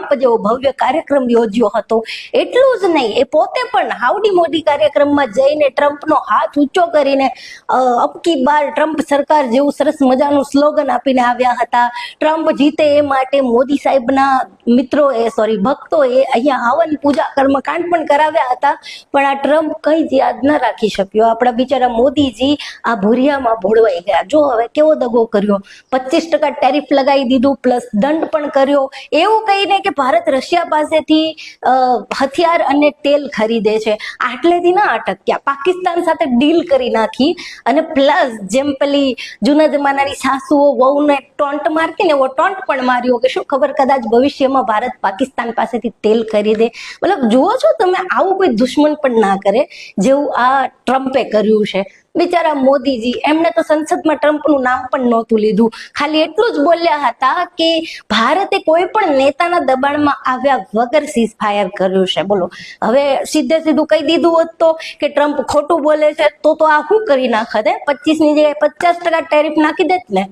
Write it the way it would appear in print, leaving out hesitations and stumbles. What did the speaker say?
Trump જેવો ભવ્ય કાર્યક્રમ યોજ્યો હતો. એટલું જ નહીં, એ પોતે પણ હાઉડી મોદી કાર્યક્રમમાં જઈને ટ્રમ્પનો હાથ ઊંચો કરીને અબકી બાર ટ્રમ્પ સરકાર જેવું સરસ મજાનું સ્લોગન આપીને આવ્યા હતા. ટ્રમ્પ જીતે એ માટે મોદી સાહેબના ભક્તોએ અહીંયા હવન પૂજા કર્મકાંડ પણ કરાવ્યા હતા. પણ આ ટ્રમ્પ કઈ જ યાદ ના રાખી શક્યો. આપણા બિચારા મોદીજી આ ભૂરિયામાં ભોળવાઈ ગયા. જો હવે કેવો દગો કર્યો, 25% ટેરિફ લગાવી દીધું, પ્લસ દંડ પણ કર્યો, એવું કહીને કે ભારત રશિયા પાસેથી હથિયાર અને તેલ ખરીદે છે. આટલેથી ના અટક્યા, પાકિસ્તાન સાથે ડીલ કરી નાખી, અને પ્લસ જેમ પેલી જૂના જમાનાની સાસુઓ વહુને ટોન્ટ મારતી ને એવો ટોન્ટ પણ માર્યો કે શું ખબર કદાચ ભવિષ્યમાં ભારત પાકિસ્તાન પાસેથી તેલ ખરીદે. મતલબ જુઓ છો તમે, આવું કોઈ દુશ્મન પણ ના કરે જેવું આ ટ્રમ્પે કર્યું છે. બિચારા મોદીજી, એમણે તો સંસદમાં ટ્રમ્પનું નામ પણ નહોતું લીધું. ખાલી એટલું જ બોલ્યા હતા કે ભારતે કોઈ પણ નેતાના દબાણમાં આવ્યા વગર સીઝ ફાયર કર્યું છે. બોલો, હવે સીધે સીધું કહી દીધું હોત તો કે ટ્રમ્પ ખોટું બોલે છે તો આ શું કરી નાખત? 25 ની જગ્યાએ 50% ટેરિફ નાખી દેત ને.